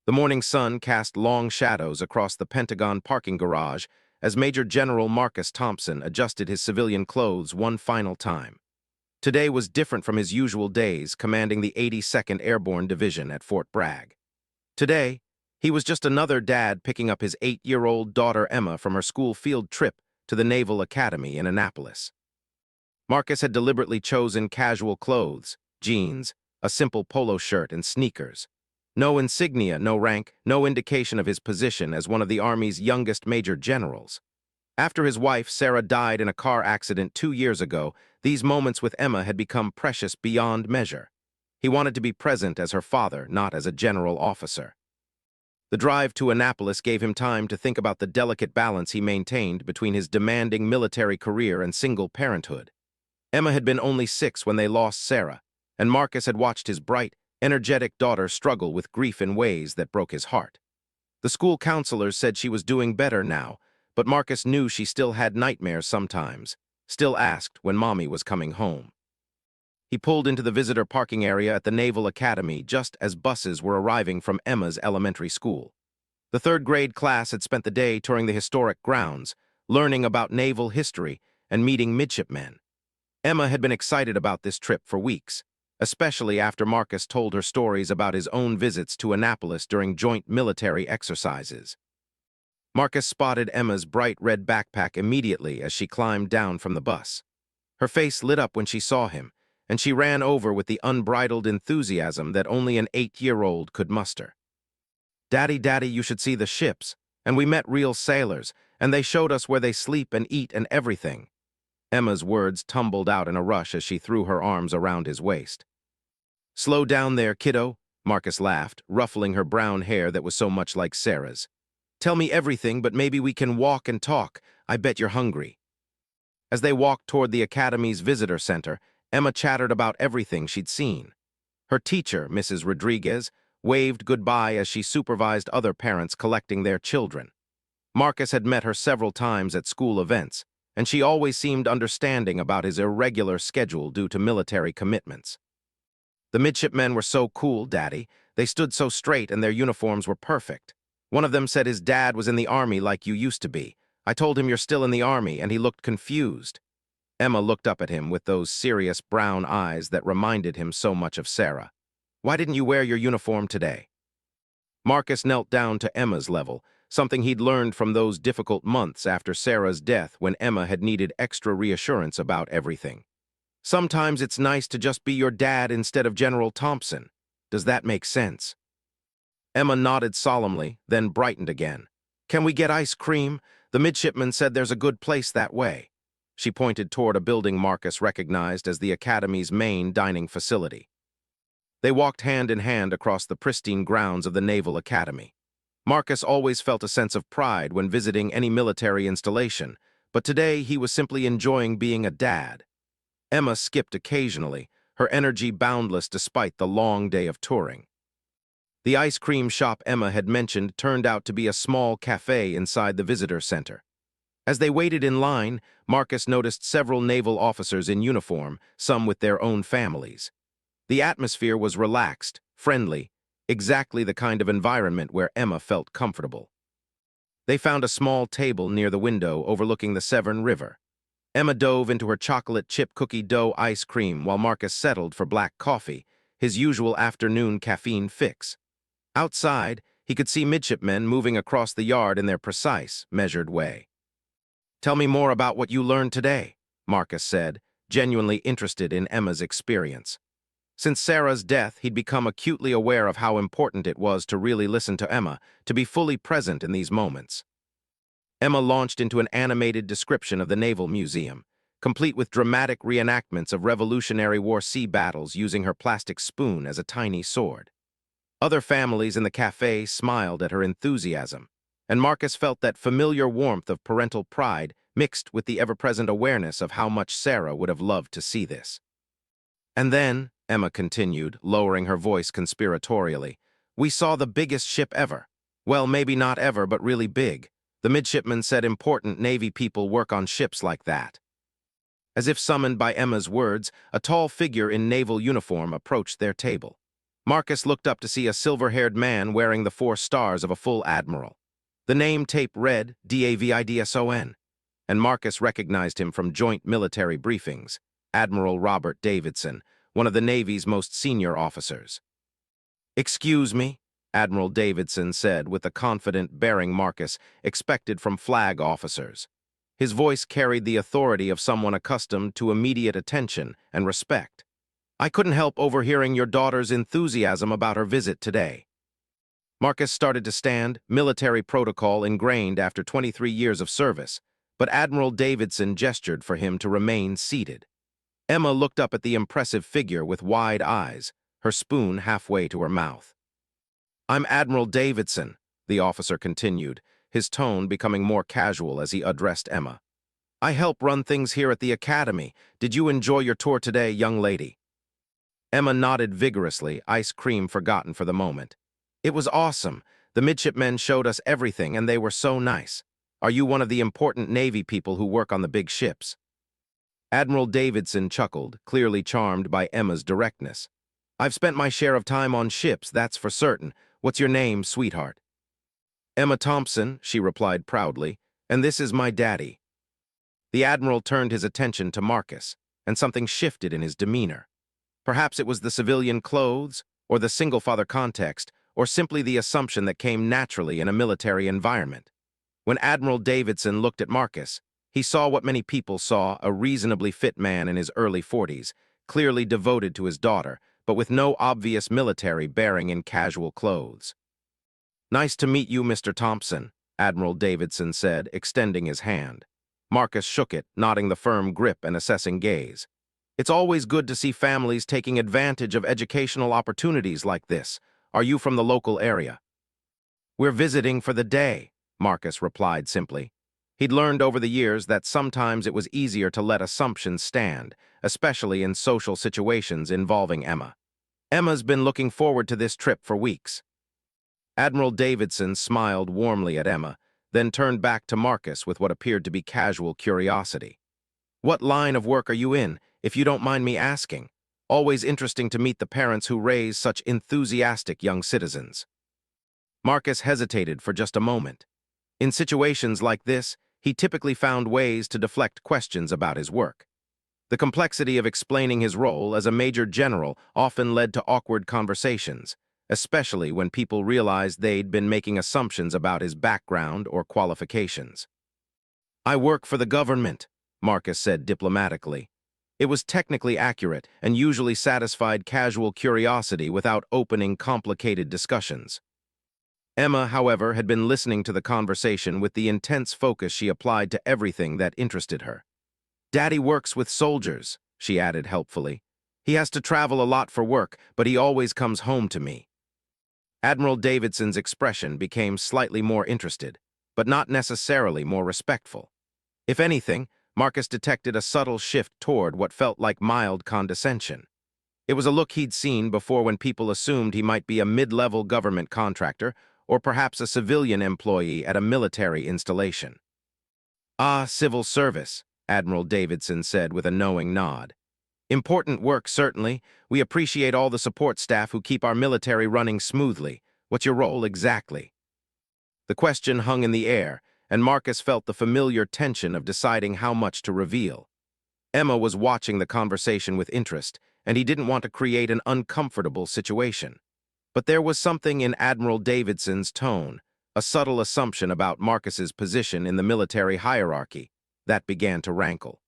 The morning sun cast long shadows across the Pentagon parking garage as Major General Marcus Thompson adjusted his civilian clothes one final time. Today was different from his usual days commanding the 82nd Airborne Division at Fort Bragg. Today, he was just another dad picking up his 8-year-old daughter Emma from her school field trip to the Naval Academy in Annapolis. Marcus had deliberately chosen casual clothes, jeans, a simple polo shirt, and sneakers. No insignia, no rank, no indication of his position as one of the Army's youngest major generals. After his wife, Sarah, died in a car accident 2 years ago, these moments with Emma had become precious beyond measure. He wanted to be present as her father, not as a general officer. The drive to Annapolis gave him time to think about the delicate balance he maintained between his demanding military career and single parenthood. Emma had been only 6 when they lost Sarah, and Marcus had watched his bright, energetic daughter struggle with grief in ways that broke his heart. The school counselors said she was doing better now, but Marcus knew she still had nightmares sometimes, still asked when Mommy was coming home. He pulled into the visitor parking area at the Naval Academy just as buses were arriving from Emma's elementary school. The 3rd grade class had spent the day touring the historic grounds, learning about naval history and meeting midshipmen. Emma had been excited about this trip for weeks, especially after Marcus told her stories about his own visits to Annapolis during joint military exercises. Marcus spotted Emma's bright red backpack immediately as she climbed down from the bus. Her face lit up when she saw him, and she ran over with the unbridled enthusiasm that only an 8-year-old could muster. "Daddy, Daddy, you should see the ships, and we met real sailors, and they showed us where they sleep and eat and everything." Emma's words tumbled out in a rush as she threw her arms around his waist. "Slow down there, kiddo," Marcus laughed, ruffling her brown hair that was so much like Sarah's. "Tell me everything, but maybe we can walk and talk. I bet you're hungry." As they walked toward the Academy's visitor center, Emma chattered about everything she'd seen. Her teacher, Mrs. Rodriguez, waved goodbye as she supervised other parents collecting their children. Marcus had met her several times at school events, and she always seemed understanding about his irregular schedule due to military commitments. "The midshipmen were so cool, Daddy. They stood so straight and their uniforms were perfect. One of them said his dad was in the Army like you used to be. I told him you're still in the Army, and he looked confused." Emma looked up at him with those serious brown eyes that reminded him so much of Sarah. "Why didn't you wear your uniform today?" Marcus knelt down to Emma's level, something he'd learned from those difficult months after Sarah's death when Emma had needed extra reassurance about everything. "Sometimes it's nice to just be your dad instead of General Thompson. Does that make sense?" Emma nodded solemnly, then brightened again. "Can we get ice cream? The midshipman said there's a good place that way." She pointed toward a building Marcus recognized as the Academy's main dining facility. They walked hand in hand across the pristine grounds of the Naval Academy. Marcus always felt a sense of pride when visiting any military installation, but today he was simply enjoying being a dad. Emma skipped occasionally, her energy boundless despite the long day of touring. The ice cream shop Emma had mentioned turned out to be a small cafe inside the visitor center. As they waited in line, Marcus noticed several naval officers in uniform, some with their own families. The atmosphere was relaxed, friendly, exactly the kind of environment where Emma felt comfortable. They found a small table near the window overlooking the Severn River. Emma dove into her chocolate chip cookie dough ice cream while Marcus settled for black coffee, his usual afternoon caffeine fix. Outside, he could see midshipmen moving across the yard in their precise, measured way. "Tell me more about what you learned today," Marcus said, genuinely interested in Emma's experience. Since Sarah's death, he'd become acutely aware of how important it was to really listen to Emma, to be fully present in these moments. Emma launched into an animated description of the Naval Museum, complete with dramatic reenactments of Revolutionary War sea battles using her plastic spoon as a tiny sword. Other families in the cafe smiled at her enthusiasm, and Marcus felt that familiar warmth of parental pride mixed with the ever-present awareness of how much Sarah would have loved to see this. "And then," Emma continued, lowering her voice conspiratorially, "we saw the biggest ship ever. Well, maybe not ever, but really big. The midshipman said important Navy people work on ships like that." As if summoned by Emma's words, a tall figure in naval uniform approached their table. Marcus looked up to see a silver-haired man wearing the 4 stars of a full admiral. The name tape read Davidson, and Marcus recognized him from joint military briefings, Admiral Robert Davidson, one of the Navy's most senior officers. "Excuse me," Admiral Davidson said with the confident bearing Marcus expected from flag officers. His voice carried the authority of someone accustomed to immediate attention and respect. "I couldn't help overhearing your daughter's enthusiasm about her visit today." Marcus started to stand, military protocol ingrained after 23 years of service, but Admiral Davidson gestured for him to remain seated. Emma looked up at the impressive figure with wide eyes, her spoon halfway to her mouth. "I'm Admiral Davidson," the officer continued, his tone becoming more casual as he addressed Emma. "I help run things here at the Academy. Did you enjoy your tour today, young lady?" Emma nodded vigorously, ice cream forgotten for the moment. "It was awesome. The midshipmen showed us everything, and they were so nice. Are you one of the important Navy people who work on the big ships?" Admiral Davidson chuckled, clearly charmed by Emma's directness. "I've spent my share of time on ships, that's for certain. What's your name, sweetheart?" "Emma Thompson," she replied proudly, "and this is my daddy." The Admiral turned his attention to Marcus, and something shifted in his demeanor. Perhaps it was the civilian clothes, or the single-father context, or simply the assumption that came naturally in a military environment. When Admiral Davidson looked at Marcus, he saw what many people saw, a reasonably fit man in his early 40s, clearly devoted to his daughter, but with no obvious military bearing in casual clothes. "Nice to meet you, Mr. Thompson," Admiral Davidson said, extending his hand. Marcus shook it, nodding the firm grip and assessing gaze. "It's always good to see families taking advantage of educational opportunities like this. Are you from the local area?" "We're visiting for the day," Marcus replied simply. He'd learned over the years that sometimes it was easier to let assumptions stand, especially in social situations involving Emma. "Emma's been looking forward to this trip for weeks." Admiral Davidson smiled warmly at Emma, then turned back to Marcus with what appeared to be casual curiosity. "What line of work are you in, if you don't mind me asking? Always interesting to meet the parents who raise such enthusiastic young citizens." Marcus hesitated for just a moment. In situations like this, he typically found ways to deflect questions about his work. The complexity of explaining his role as a major general often led to awkward conversations, especially when people realized they'd been making assumptions about his background or qualifications. "I work for the government," Marcus said diplomatically. It was technically accurate and usually satisfied casual curiosity without opening complicated discussions. Emma, however, had been listening to the conversation with the intense focus she applied to everything that interested her. "Daddy works with soldiers," she added helpfully. "He has to travel a lot for work, but he always comes home to me." Admiral Davidson's expression became slightly more interested, but not necessarily more respectful. If anything, Marcus detected a subtle shift toward what felt like mild condescension. It was a look he'd seen before when people assumed he might be a mid-level government contractor or perhaps a civilian employee at a military installation. "Ah, civil service," Admiral Davidson said with a knowing nod. "Important work, certainly. We appreciate all the support staff who keep our military running smoothly. What's your role exactly?" The question hung in the air, and Marcus felt the familiar tension of deciding how much to reveal. Emma was watching the conversation with interest, and he didn't want to create an uncomfortable situation. But there was something in Admiral Davidson's tone, a subtle assumption about Marcus's position in the military hierarchy, that began to rankle.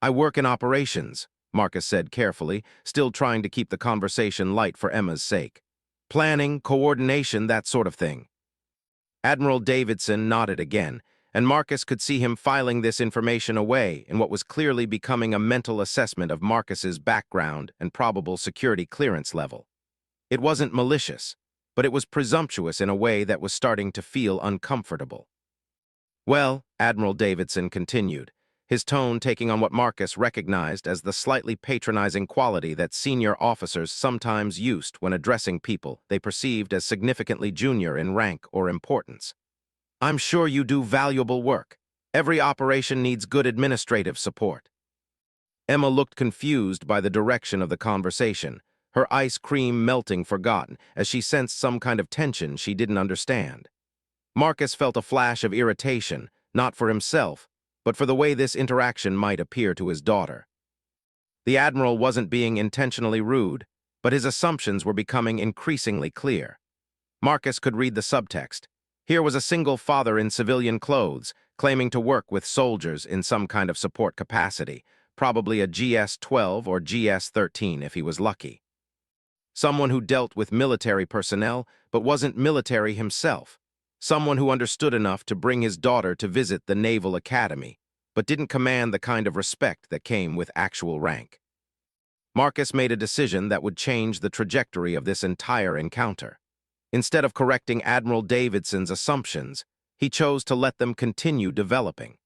"I work in operations," Marcus said carefully, still trying to keep the conversation light for Emma's sake. "Planning, coordination, that sort of thing." Admiral Davidson nodded again, and Marcus could see him filing this information away in what was clearly becoming a mental assessment of Marcus's background and probable security clearance level. It wasn't malicious, but it was presumptuous in a way that was starting to feel uncomfortable. "Well," Admiral Davidson continued, his tone taking on what Marcus recognized as the slightly patronizing quality that senior officers sometimes used when addressing people they perceived as significantly junior in rank or importance. "I'm sure you do valuable work. Every operation needs good administrative support." Emma looked confused by the direction of the conversation, her ice cream melting forgotten as she sensed some kind of tension she didn't understand. Marcus felt a flash of irritation, not for himself, but for the way this interaction might appear to his daughter. The Admiral wasn't being intentionally rude, but his assumptions were becoming increasingly clear. Marcus could read the subtext. Here was a single father in civilian clothes, claiming to work with soldiers in some kind of support capacity, probably a GS-12 or GS-13 if he was lucky. Someone who dealt with military personnel, but wasn't military himself. Someone who understood enough to bring his daughter to visit the Naval Academy, but didn't command the kind of respect that came with actual rank. Marcus made a decision that would change the trajectory of this entire encounter. Instead of correcting Admiral Davidson's assumptions, he chose to let them continue developing.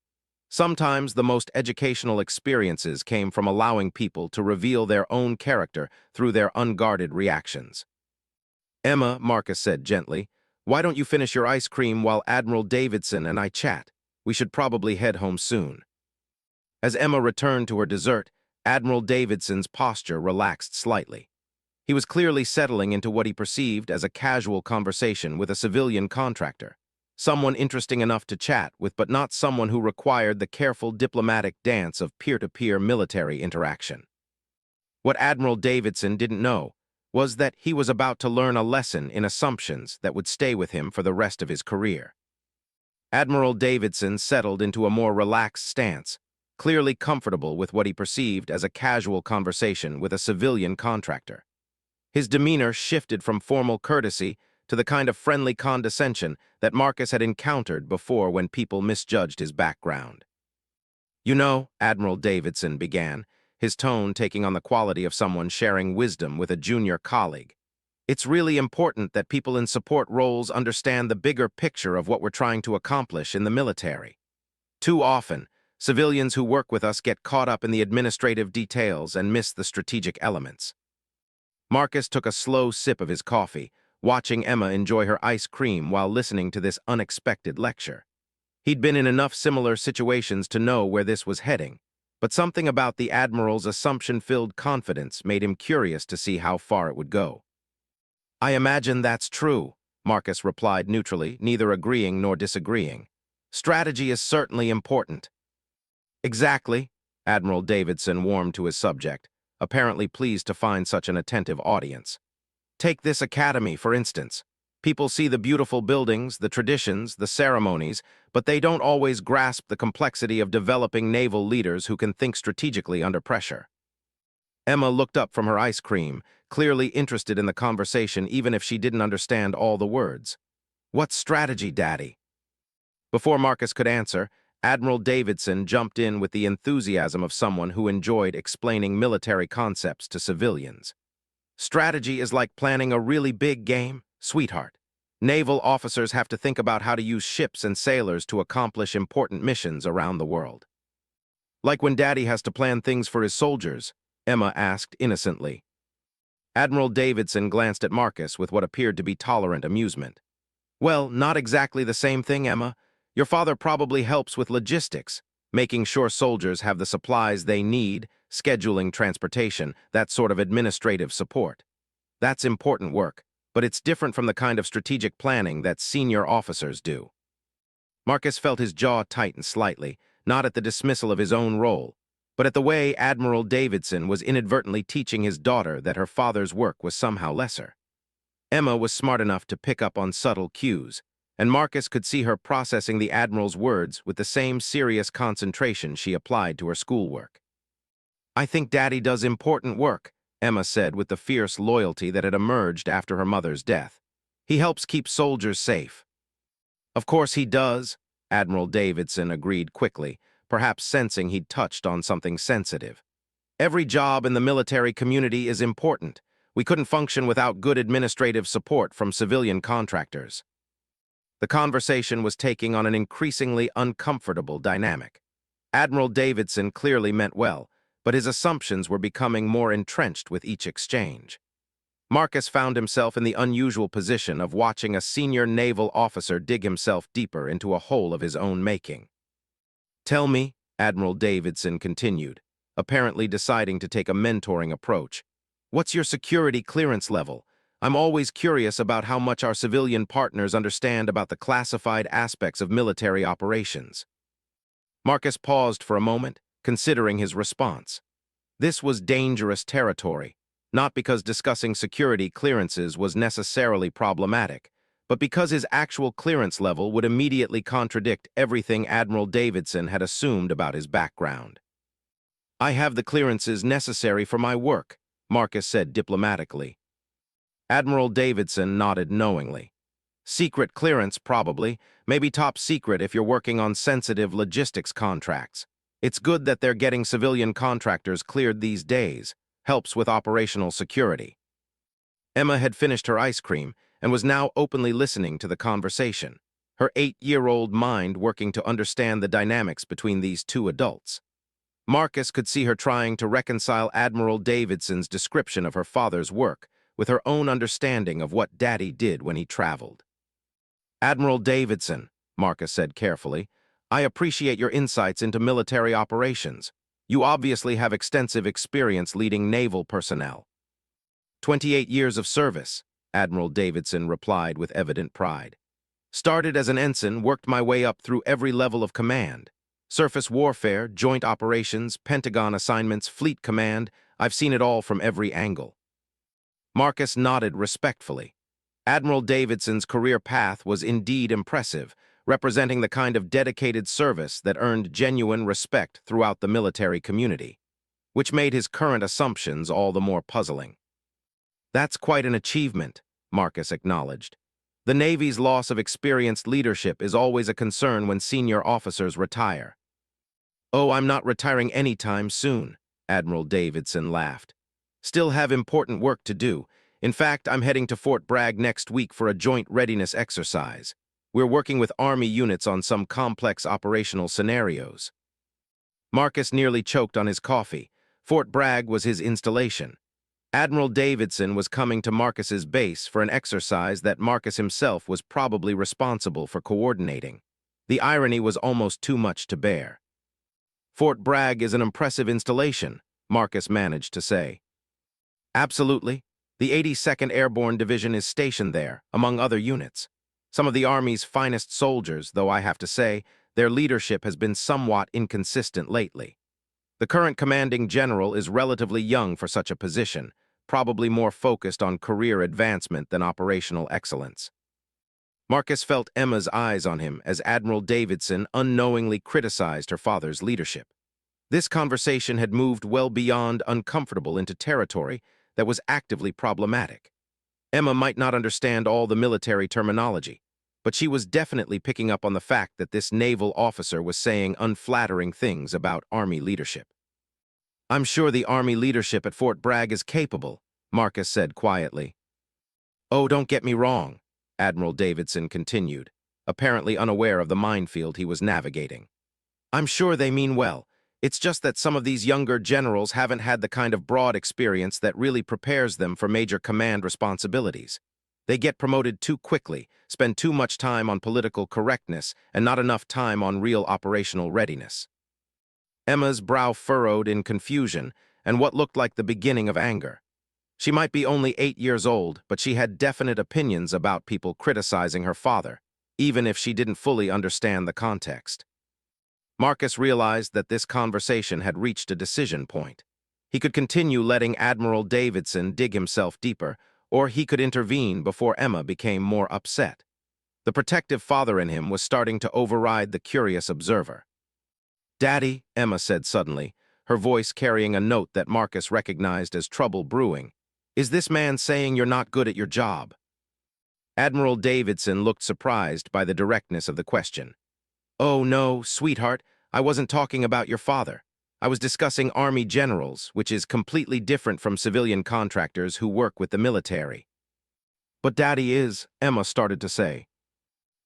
Sometimes the most educational experiences came from allowing people to reveal their own character through their unguarded reactions. "Emma," Marcus said gently, "why don't you finish your ice cream while Admiral Davidson and I chat? We should probably head home soon." As Emma returned to her dessert, Admiral Davidson's posture relaxed slightly. He was clearly settling into what he perceived as a casual conversation with a civilian contractor, someone interesting enough to chat with but not someone who required the careful diplomatic dance of peer-to-peer military interaction. What Admiral Davidson didn't know was that he was about to learn a lesson in assumptions that would stay with him for the rest of his career. Admiral Davidson settled into a more relaxed stance, clearly comfortable with what he perceived as a casual conversation with a civilian contractor. His demeanor shifted from formal courtesy to the kind of friendly condescension that Marcus had encountered before when people misjudged his background. "You know," Admiral Davidson began, his tone taking on the quality of someone sharing wisdom with a junior colleague, "it's really important that people in support roles understand the bigger picture of what we're trying to accomplish in the military. Too often, civilians who work with us get caught up in the administrative details and miss the strategic elements." Marcus took a slow sip of his coffee, watching Emma enjoy her ice cream while listening to this unexpected lecture. He'd been in enough similar situations to know where this was heading, but something about the Admiral's assumption-filled confidence made him curious to see how far it would go. "I imagine that's true," Marcus replied neutrally, neither agreeing nor disagreeing. "Strategy is certainly important." "Exactly," Admiral Davidson warmed to his subject, apparently pleased to find such an attentive audience. "Take this academy, for instance. People see the beautiful buildings, the traditions, the ceremonies, but they don't always grasp the complexity of developing naval leaders who can think strategically under pressure." Emma looked up from her ice cream, clearly interested in the conversation even if she didn't understand all the words. "What's strategy, Daddy?" Before Marcus could answer, Admiral Davidson jumped in with the enthusiasm of someone who enjoyed explaining military concepts to civilians. "Strategy is like planning a really big game, sweetheart. Naval officers have to think about how to use ships and sailors to accomplish important missions around the world." "Like when Daddy has to plan things for his soldiers?" Emma asked innocently. Admiral Davidson glanced at Marcus with what appeared to be tolerant amusement. "Well, not exactly the same thing, Emma. Your father probably helps with logistics, making sure soldiers have the supplies they need, scheduling transportation, that sort of administrative support. That's important work, but it's different from the kind of strategic planning that senior officers do." Marcus felt his jaw tighten slightly, not at the dismissal of his own role, but at the way Admiral Davidson was inadvertently teaching his daughter that her father's work was somehow lesser. Emma was smart enough to pick up on subtle cues, and Marcus could see her processing the Admiral's words with the same serious concentration she applied to her schoolwork. "I think Daddy does important work," Emma said with the fierce loyalty that had emerged after her mother's death. "He helps keep soldiers safe." "Of course he does," Admiral Davidson agreed quickly, perhaps sensing he'd touched on something sensitive. "Every job in the military community is important. We couldn't function without good administrative support from civilian contractors." The conversation was taking on an increasingly uncomfortable dynamic. Admiral Davidson clearly meant well, but his assumptions were becoming more entrenched with each exchange. Marcus found himself in the unusual position of watching a senior naval officer dig himself deeper into a hole of his own making. "Tell me," Admiral Davidson continued, apparently deciding to take a mentoring approach, What's your security clearance level? I'm always curious about how much our civilian partners understand about the classified aspects of military operations. Marcus paused for a moment, considering his response. This was dangerous territory, not because discussing security clearances was necessarily problematic, but because his actual clearance level would immediately contradict everything Admiral Davidson had assumed about his background. I have the clearances necessary for my work, Marcus said diplomatically. Admiral Davidson nodded knowingly. Secret clearance, probably, maybe top secret if you're working on sensitive logistics contracts. It's good that they're getting civilian contractors cleared these days. Helps with operational security. Emma had finished her ice cream and was now openly listening to the conversation, her 8-year-old mind working to understand the dynamics between these two adults. Marcus could see her trying to reconcile Admiral Davidson's description of her father's work with her own understanding of what Daddy did when he traveled. Admiral Davidson, Marcus said carefully, I appreciate your insights into military operations. You obviously have extensive experience leading naval personnel. 28 years of service, Admiral Davidson replied with evident pride. Started as an ensign, worked my way up through every level of command. Surface warfare, joint operations, Pentagon assignments, fleet command, I've seen it all from every angle. Marcus nodded respectfully. Admiral Davidson's career path was indeed impressive, representing the kind of dedicated service that earned genuine respect throughout the military community, which made his current assumptions all the more puzzling. That's quite an achievement, Marcus acknowledged. The Navy's loss of experienced leadership is always a concern when senior officers retire. Oh, I'm not retiring anytime soon, Admiral Davidson laughed. Still have important work to do. In fact, I'm heading to Fort Bragg next week for a joint readiness exercise. We're working with Army units on some complex operational scenarios. Marcus nearly choked on his coffee. Fort Bragg was his installation. Admiral Davidson was coming to Marcus's base for an exercise that Marcus himself was probably responsible for coordinating. The irony was almost too much to bear. Fort Bragg is an impressive installation, Marcus managed to say. Absolutely. The 82nd Airborne Division is stationed there, among other units. Some of the Army's finest soldiers, though I have to say, their leadership has been somewhat inconsistent lately. The current commanding general is relatively young for such a position, probably more focused on career advancement than operational excellence. Marcus felt Emma's eyes on him as Admiral Davidson unknowingly criticized her father's leadership. This conversation had moved well beyond uncomfortable into territory that was actively problematic. Emma might not understand all the military terminology, but she was definitely picking up on the fact that this naval officer was saying unflattering things about Army leadership. I'm sure the Army leadership at Fort Bragg is capable, Marcus said quietly. Oh, don't get me wrong, Admiral Davidson continued, apparently unaware of the minefield he was navigating. I'm sure they mean well. It's just that some of these younger generals haven't had the kind of broad experience that really prepares them for major command responsibilities. They get promoted too quickly, spend too much time on political correctness, and not enough time on real operational readiness. Emma's brow furrowed in confusion and what looked like the beginning of anger. She might be only 8 years old, but she had definite opinions about people criticizing her father, even if she didn't fully understand the context. Marcus realized that this conversation had reached a decision point. He could continue letting Admiral Davidson dig himself deeper, or he could intervene before Emma became more upset. The protective father in him was starting to override the curious observer. Daddy, Emma said suddenly, her voice carrying a note that Marcus recognized as trouble brewing, is this man saying you're not good at your job? Admiral Davidson looked surprised by the directness of the question. Oh, no, sweetheart, I wasn't talking about your father. I was discussing Army generals, which is completely different from civilian contractors who work with the military. But Daddy is, Emma started to say.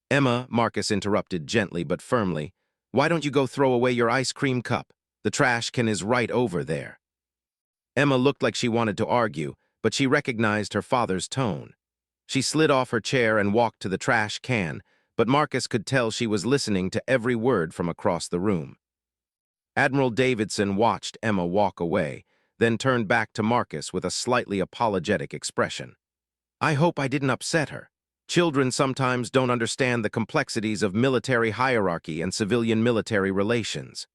Emma, Marcus interrupted gently but firmly, why don't you go throw away your ice cream cup? The trash can is right over there. Emma looked like she wanted to argue, but she recognized her father's tone. She slid off her chair and walked to the trash can, but Marcus could tell she was listening to every word from across the room. Admiral Davidson watched Emma walk away, then turned back to Marcus with a slightly apologetic expression. I hope I didn't upset her. Children sometimes don't understand the complexities of military hierarchy and civilian-military relations.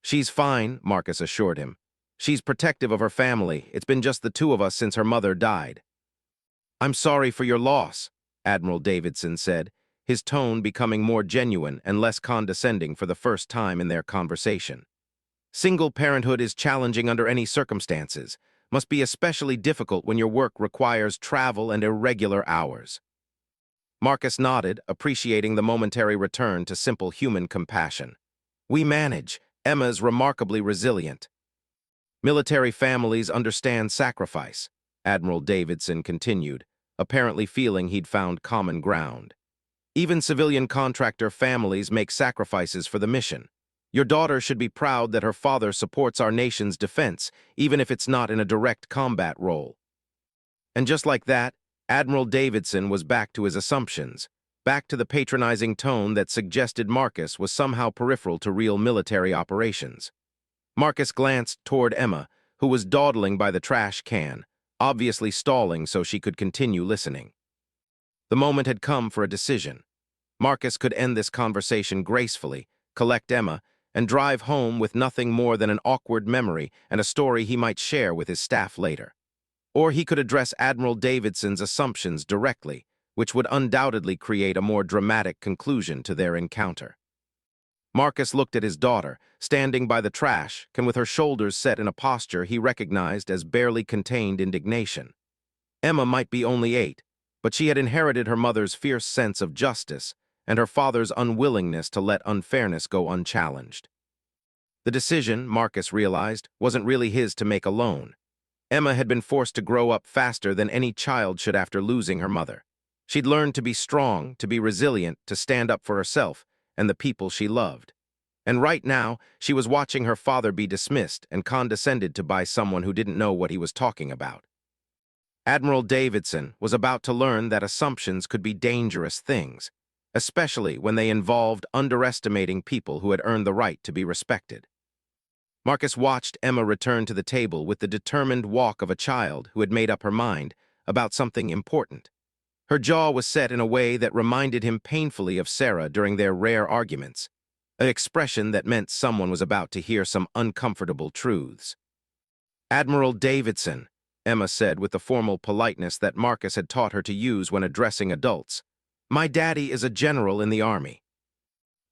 She's fine, Marcus assured him. She's protective of her family. It's been just the two of us since her mother died. I'm sorry for your loss, Admiral Davidson said, his tone becoming more genuine and less condescending for the first time in their conversation. Single parenthood is challenging under any circumstances, must be especially difficult when your work requires travel and irregular hours. Marcus nodded, appreciating the momentary return to simple human compassion. We manage. Emma's remarkably resilient. Military families understand sacrifice, Admiral Davidson continued, apparently feeling he'd found common ground. Even civilian contractor families make sacrifices for the mission. Your daughter should be proud that her father supports our nation's defense, even if it's not in a direct combat role. And just like that, Admiral Davidson was back to his assumptions, back to the patronizing tone that suggested Marcus was somehow peripheral to real military operations. Marcus glanced toward Emma, who was dawdling by the trash can, obviously stalling so she could continue listening. The moment had come for a decision. Marcus could end this conversation gracefully, collect Emma, and drive home with nothing more than an awkward memory and a story he might share with his staff later. Or he could address Admiral Davidson's assumptions directly, which would undoubtedly create a more dramatic conclusion to their encounter. Marcus looked at his daughter, standing by the trash, and with her shoulders set in a posture he recognized as barely contained indignation. Emma might be only 8, but she had inherited her mother's fierce sense of justice and her father's unwillingness to let unfairness go unchallenged. The decision, Marcus realized, wasn't really his to make alone. Emma had been forced to grow up faster than any child should after losing her mother. She'd learned to be strong, to be resilient, to stand up for herself and the people she loved. And right now, she was watching her father be dismissed and condescended to by someone who didn't know what he was talking about. Admiral Davidson was about to learn that assumptions could be dangerous things, especially when they involved underestimating people who had earned the right to be respected. Marcus watched Emma return to the table with the determined walk of a child who had made up her mind about something important. Her jaw was set in a way that reminded him painfully of Sarah during their rare arguments, an expression that meant someone was about to hear some uncomfortable truths. Admiral Davidson, Emma said with the formal politeness that Marcus had taught her to use when addressing adults. My daddy is a general in the army.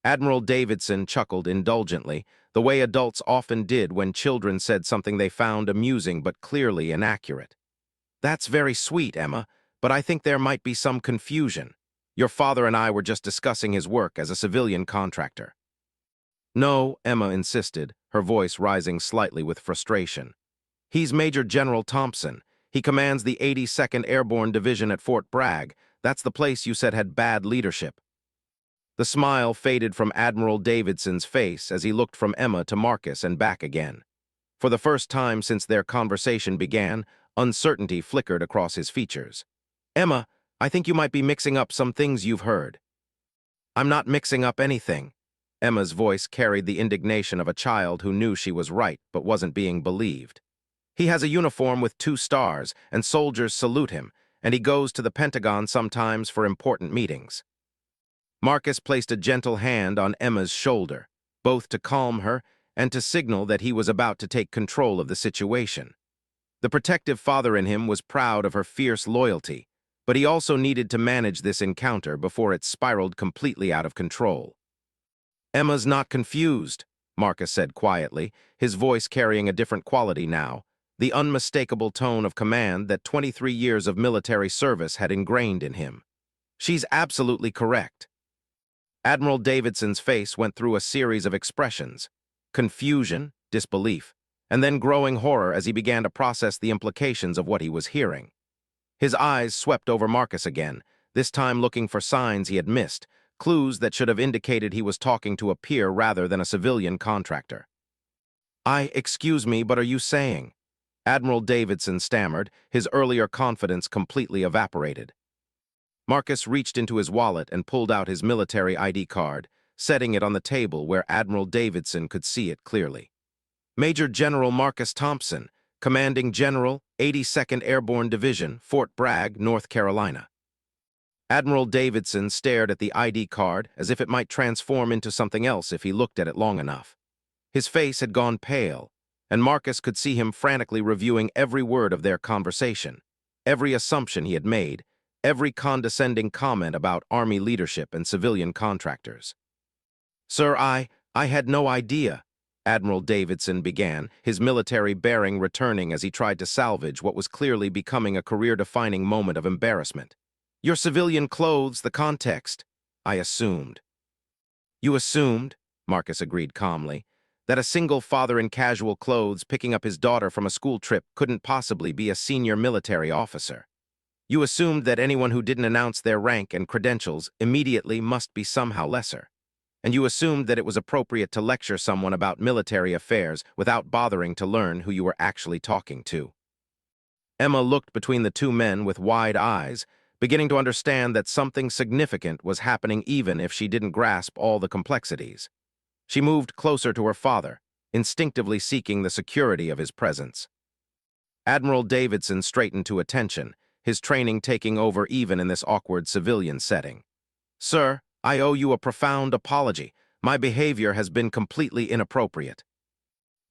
Admiral Davidson chuckled indulgently, the way adults often did when children said something they found amusing but clearly inaccurate. That's very sweet, Emma, but I think there might be some confusion. Your father and I were just discussing his work as a civilian contractor. No, Emma insisted, her voice rising slightly with frustration. He's Major General Thompson. He commands the 82nd Airborne Division at Fort Bragg. That's the place you said had bad leadership. The smile faded from Admiral Davidson's face as he looked from Emma to Marcus and back again. For the first time since their conversation began, uncertainty flickered across his features. Emma, I think you might be mixing up some things you've heard. I'm not mixing up anything. Emma's voice carried the indignation of a child who knew she was right but wasn't being believed. He has a uniform with 2 stars, and soldiers salute him, and he goes to the Pentagon sometimes for important meetings. Marcus placed a gentle hand on Emma's shoulder, both to calm her and to signal that he was about to take control of the situation. The protective father in him was proud of her fierce loyalty, but he also needed to manage this encounter before it spiraled completely out of control. Emma's not confused, Marcus said quietly, his voice carrying a different quality now, the unmistakable tone of command that 23 years of military service had ingrained in him. She's absolutely correct. Admiral Davidson's face went through a series of expressions: confusion, disbelief, and then growing horror as he began to process the implications of what he was hearing. His eyes swept over Marcus again, this time looking for signs he had missed, clues that should have indicated he was talking to a peer rather than a civilian contractor. Excuse me, but are you saying? Admiral Davidson stammered, his earlier confidence completely evaporated. Marcus reached into his wallet and pulled out his military ID card, setting it on the table where Admiral Davidson could see it clearly. Major General Marcus Thompson, Commanding General, 82nd Airborne Division, Fort Bragg, North Carolina. Admiral Davidson stared at the ID card as if it might transform into something else if he looked at it long enough. His face had gone pale, and Marcus could see him frantically reviewing every word of their conversation, every assumption he had made, every condescending comment about Army leadership and civilian contractors. "Sir, I had no idea," Admiral Davidson began, his military bearing returning as he tried to salvage what was clearly becoming a career-defining moment of embarrassment. "Your civilian clothes, the context. I assumed." "You assumed," Marcus agreed calmly, "that a single father in casual clothes picking up his daughter from a school trip couldn't possibly be a senior military officer. You assumed that anyone who didn't announce their rank and credentials immediately must be somehow lesser. And you assumed that it was appropriate to lecture someone about military affairs without bothering to learn who you were actually talking to." Emma looked between the two men with wide eyes, beginning to understand that something significant was happening even if she didn't grasp all the complexities. She moved closer to her father, instinctively seeking the security of his presence. Admiral Davidson straightened to attention, his training taking over even in this awkward civilian setting. "Sir, I owe you a profound apology. My behavior has been completely inappropriate."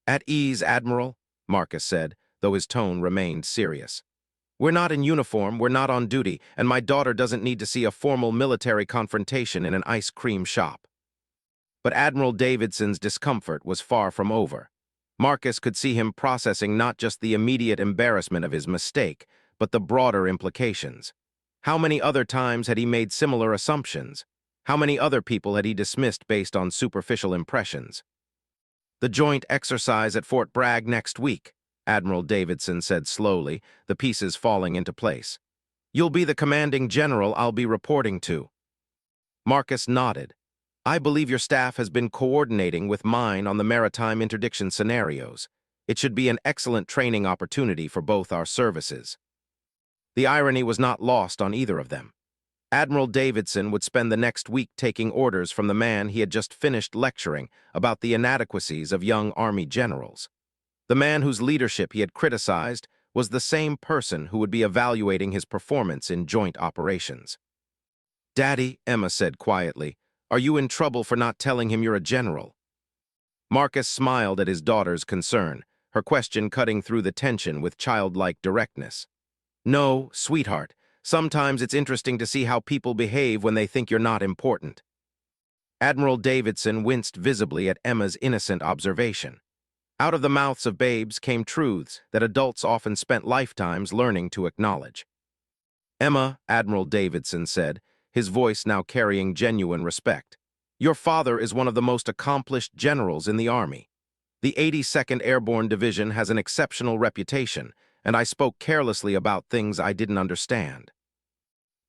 "At ease, Admiral," Marcus said, though his tone remained serious. "We're not in uniform, we're not on duty, and my daughter doesn't need to see a formal military confrontation in an ice cream shop." But Admiral Davidson's discomfort was far from over. Marcus could see him processing not just the immediate embarrassment of his mistake, but the broader implications. How many other times had he made similar assumptions? How many other people had he dismissed based on superficial impressions? "The joint exercise at Fort Bragg next week," Admiral Davidson said slowly, the pieces falling into place. "You'll be the commanding general I'll be reporting to." Marcus nodded. "I believe your staff has been coordinating with mine on the maritime interdiction scenarios. It should be an excellent training opportunity for both our services." The irony was not lost on either of them. Admiral Davidson would spend the next week taking orders from the man he had just finished lecturing about the inadequacies of young Army generals. The man whose leadership he had criticized was the same person who would be evaluating his performance in joint operations. "Daddy," Emma said quietly, "are you in trouble for not telling him you're a general?" Marcus smiled at his daughter's concern, her question cutting through the tension with childlike directness. "No, sweetheart. Sometimes it's interesting to see how people behave when they think you're not important." Admiral Davidson winced visibly at Emma's innocent observation. Out of the mouths of babes came truths that adults often spent lifetimes learning to acknowledge. "Emma," Admiral Davidson said, his voice now carrying genuine respect, "your father is one of the most accomplished generals in the Army. The 82nd Airborne Division has an exceptional reputation, and I spoke carelessly about things I didn't understand."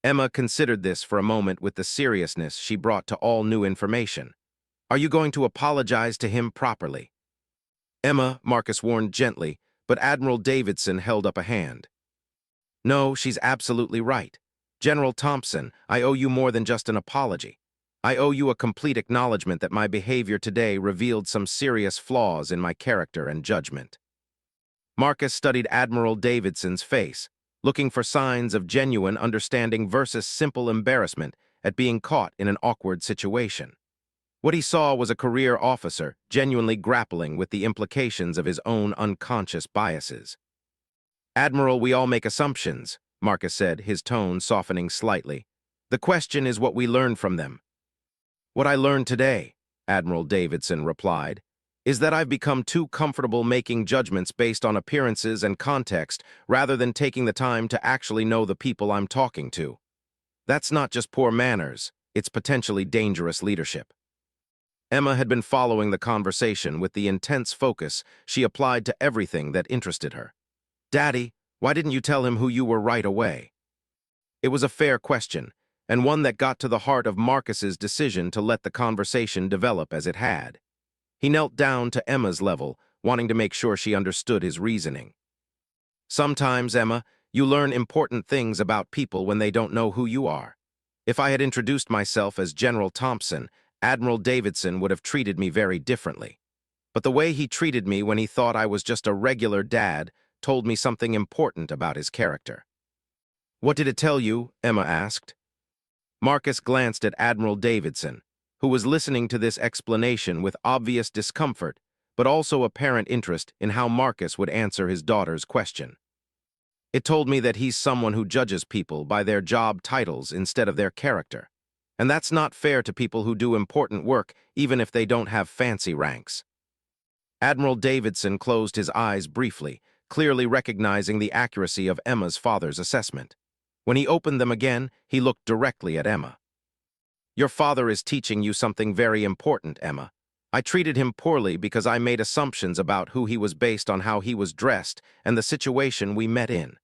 Emma considered this for a moment with the seriousness she brought to all new information. "Are you going to apologize to him properly?" "Emma," Marcus warned gently, but Admiral Davidson held up a hand. "No, she's absolutely right. General Thompson, I owe you more than just an apology. I owe you a complete acknowledgement that my behavior today revealed some serious flaws in my character and judgment." Marcus studied Admiral Davidson's face, looking for signs of genuine understanding versus simple embarrassment at being caught in an awkward situation. What he saw was a career officer genuinely grappling with the implications of his own unconscious biases. "Admiral, we all make assumptions," Marcus said, his tone softening slightly. "The question is what we learn from them." "What I learned today," Admiral Davidson replied, "is that I've become too comfortable making judgments based on appearances and context rather than taking the time to actually know the people I'm talking to. That's not just poor manners, it's potentially dangerous leadership." Emma had been following the conversation with the intense focus she applied to everything that interested her. "Daddy, why didn't you tell him who you were right away?" It was a fair question, and one that got to the heart of Marcus's decision to let the conversation develop as it had. He knelt down to Emma's level, wanting to make sure she understood his reasoning. "Sometimes, Emma, you learn important things about people when they don't know who you are. If I had introduced myself as General Thompson, Admiral Davidson would have treated me very differently. But the way he treated me when he thought I was just a regular dad told me something important about his character. What did it tell you? Emma asked. Marcus glanced at Admiral Davidson, who was listening to this explanation with obvious discomfort, but also apparent interest in how Marcus would answer his daughter's question. It told me that he's someone who judges people by their job titles instead of their character. And that's not fair to people who do important work, even if they don't have fancy ranks. Admiral Davidson closed his eyes briefly, clearly recognizing the accuracy of Emma's father's assessment. When he opened them again, he looked directly at Emma. Your father is teaching you something very important, Emma. I treated him poorly because I made assumptions about who he was based on how he was dressed and the situation we met in.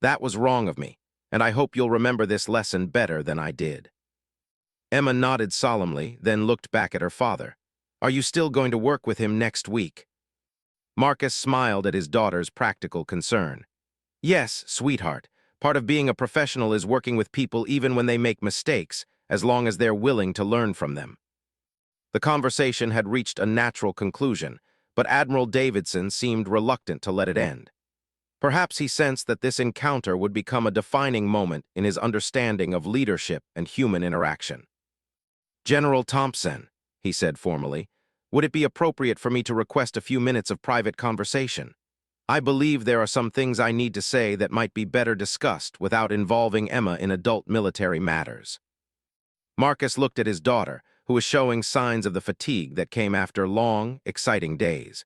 That was wrong of me, and I hope you'll remember this lesson better than I did. Emma nodded solemnly, then looked back at her father. Are you still going to work with him next week? Marcus smiled at his daughter's practical concern. Yes, sweetheart. Part of being a professional is working with people even when they make mistakes, as long as they're willing to learn from them. The conversation had reached a natural conclusion, but Admiral Davidson seemed reluctant to let it end. Perhaps he sensed that this encounter would become a defining moment in his understanding of leadership and human interaction. General Thompson, he said formally, would it be appropriate for me to request a few minutes of private conversation? I believe there are some things I need to say that might be better discussed without involving Emma in adult military matters. Marcus looked at his daughter, who was showing signs of the fatigue that came after long, exciting days.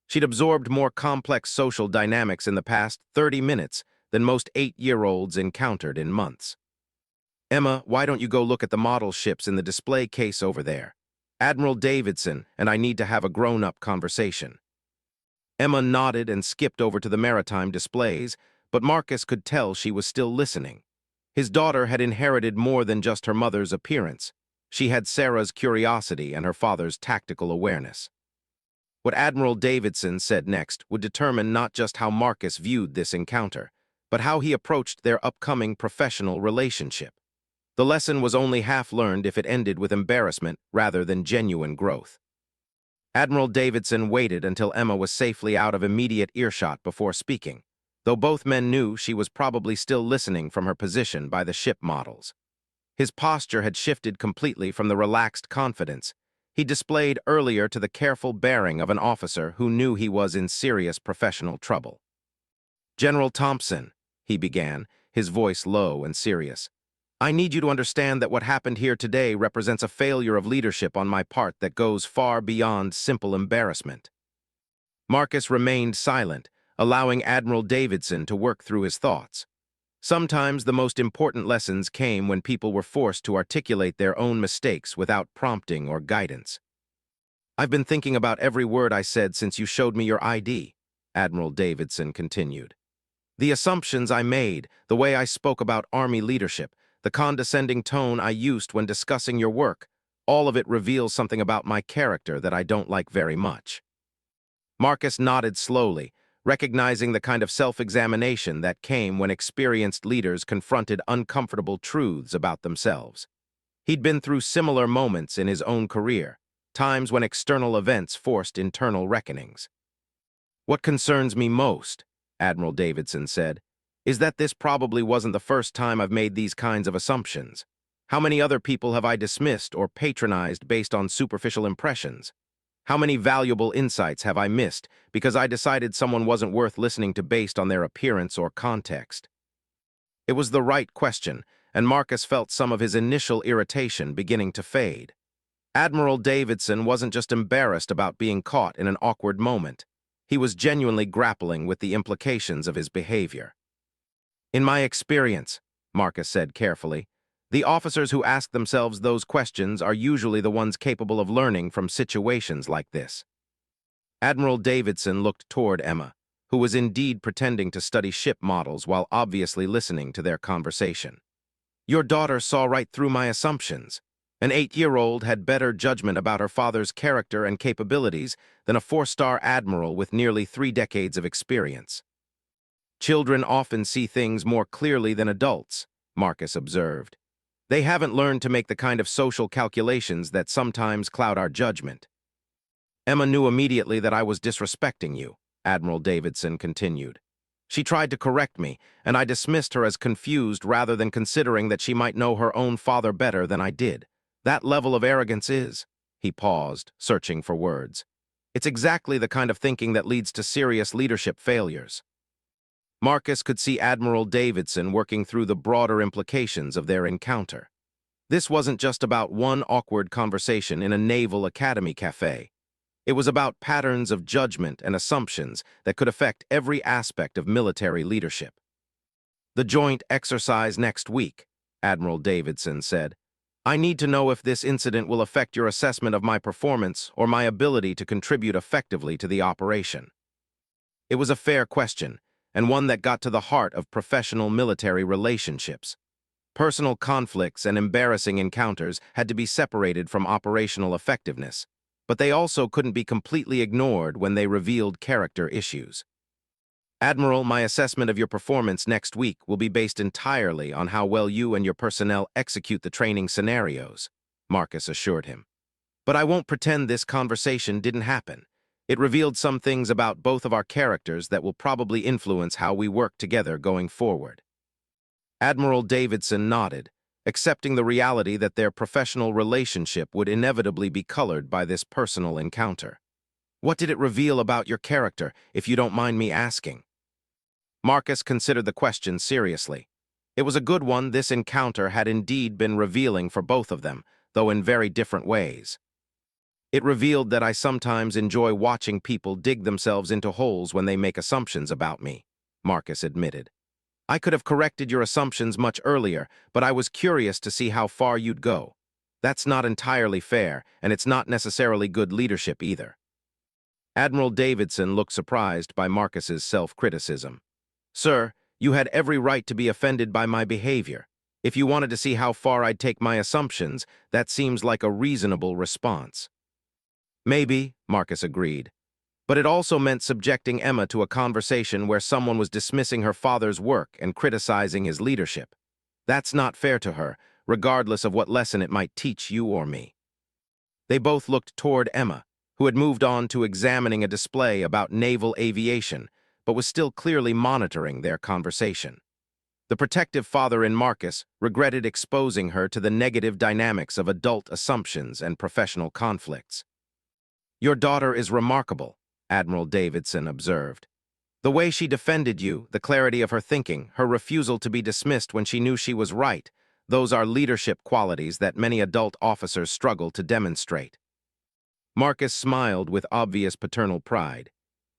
She'd absorbed more complex social dynamics in the past 30 minutes than most 8-year-olds encountered in months. Emma, why don't you go look at the model ships in the display case over there? Admiral Davidson and I need to have a grown-up conversation. Emma nodded and skipped over to the maritime displays, but Marcus could tell she was still listening. His daughter had inherited more than just her mother's appearance. She had Sarah's curiosity and her father's tactical awareness. What Admiral Davidson said next would determine not just how Marcus viewed this encounter, but how he approached their upcoming professional relationship. The lesson was only half learned if it ended with embarrassment rather than genuine growth. Admiral Davidson waited until Emma was safely out of immediate earshot before speaking, though both men knew she was probably still listening from her position by the ship models. His posture had shifted completely from the relaxed confidence he displayed earlier to the careful bearing of an officer who knew he was in serious professional trouble. General Thompson, he began, his voice low and serious, I need you to understand that what happened here today represents a failure of leadership on my part that goes far beyond simple embarrassment. Marcus remained silent, allowing Admiral Davidson to work through his thoughts. Sometimes the most important lessons came when people were forced to articulate their own mistakes without prompting or guidance. I've been thinking about every word I said since you showed me your ID, Admiral Davidson continued. The assumptions I made, the way I spoke about Army leadership, the condescending tone I used when discussing your work, all of it reveals something about my character that I don't like very much. Marcus nodded slowly, recognizing the kind of self-examination that came when experienced leaders confronted uncomfortable truths about themselves. He'd been through similar moments in his own career, times when external events forced internal reckonings. What concerns me most, Admiral Davidson said, is that this probably wasn't the first time I've made these kinds of assumptions. How many other people have I dismissed or patronized based on superficial impressions? How many valuable insights have I missed because I decided someone wasn't worth listening to based on their appearance or context? It was the right question, and Marcus felt some of his initial irritation beginning to fade. Admiral Davidson wasn't just embarrassed about being caught in an awkward moment. He was genuinely grappling with the implications of his behavior. In my experience, Marcus said carefully, the officers who ask themselves those questions are usually the ones capable of learning from situations like this. Admiral Davidson looked toward Emma, who was indeed pretending to study ship models while obviously listening to their conversation. Your daughter saw right through my assumptions. An 8-year-old had better judgment about her father's character and capabilities than a 4-star admiral with nearly 3 decades of experience. Children often see things more clearly than adults, Marcus observed. They haven't learned to make the kind of social calculations that sometimes cloud our judgment. Emma knew immediately that I was disrespecting you, Admiral Davidson continued. She tried to correct me, and I dismissed her as confused rather than considering that she might know her own father better than I did. That level of arrogance is—" He paused, searching for words. "It's exactly the kind of thinking that leads to serious leadership failures." Marcus could see Admiral Davidson working through the broader implications of their encounter. This wasn't just about one awkward conversation in a Naval Academy cafe. It was about patterns of judgment and assumptions that could affect every aspect of military leadership. "The joint exercise next week," Admiral Davidson said. "I need to know if this incident will affect your assessment of my performance or my ability to contribute effectively to the operation." It was a fair question, and one that got to the heart of professional military relationships. Personal conflicts and embarrassing encounters had to be separated from operational effectiveness, but they also couldn't be completely ignored when they revealed character issues. "Admiral, my assessment of your performance next week will be based entirely on how well you and your personnel execute the training scenarios," Marcus assured him. "But I won't pretend this conversation didn't happen. It revealed some things about both of our characters that will probably influence how we work together going forward." Admiral Davidson nodded, accepting the reality that their professional relationship would inevitably be colored by this personal encounter. "What did it reveal about your character, if you don't mind me asking?" Marcus considered the question seriously. It was a good one. This encounter had indeed been revealing for both of them, though in very different ways. "It revealed that I sometimes enjoy watching people dig themselves into holes when they make assumptions about me," Marcus admitted. "I could have corrected your assumptions much earlier, but I was curious to see how far you'd go. That's not entirely fair, and it's not necessarily good leadership either." Admiral Davidson looked surprised by Marcus's self-criticism. "Sir, you had every right to be offended by my behavior. If you wanted to see how far I'd take my assumptions, that seems like a reasonable response." "Maybe," Marcus agreed. "But it also meant subjecting Emma to a conversation where someone was dismissing her father's work and criticizing his leadership. That's not fair to her, regardless of what lesson it might teach you or me." They both looked toward Emma, who had moved on to examining a display about naval aviation, but was still clearly monitoring their conversation. The protective father in Marcus regretted exposing her to the negative dynamics of adult assumptions and professional conflicts. "Your daughter is remarkable," Admiral Davidson observed. "The way she defended you, the clarity of her thinking, her refusal to be dismissed when she knew she was right, those are leadership qualities that many adult officers struggle to demonstrate." Marcus smiled with obvious paternal pride.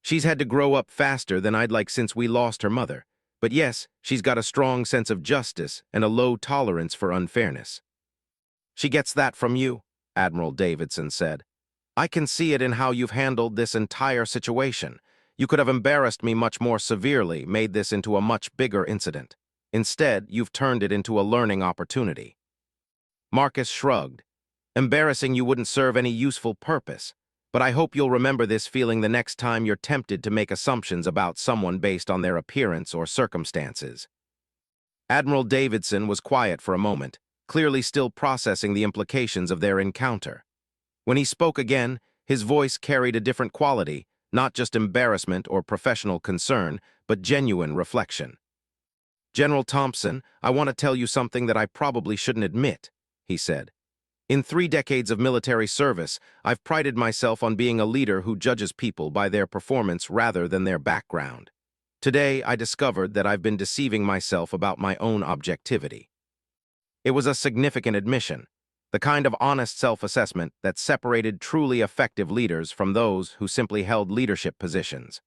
"She's had to grow up faster than I'd like since we lost her mother. But yes, she's got a strong sense of justice and a low tolerance for unfairness." "She gets that from you," Admiral Davidson said. "I can see it in how you've handled this entire situation. You could have embarrassed me much more severely, made this into a much bigger incident. Instead, you've turned it into a learning opportunity." Marcus shrugged. "Embarrassing you wouldn't serve any useful purpose, but I hope you'll remember this feeling the next time you're tempted to make assumptions about someone based on their appearance or circumstances." Admiral Davidson was quiet for a moment, clearly still processing the implications of their encounter. When he spoke again, his voice carried a different quality, not just embarrassment or professional concern, but genuine reflection. "General Thompson, I want to tell you something that I probably shouldn't admit," he said. "In 3 decades of military service, I've prided myself on being a leader who judges people by their performance rather than their background. Today, I discovered that I've been deceiving myself about my own objectivity." It was a significant admission, the kind of honest self-assessment that separated truly effective leaders from those who simply held leadership positions.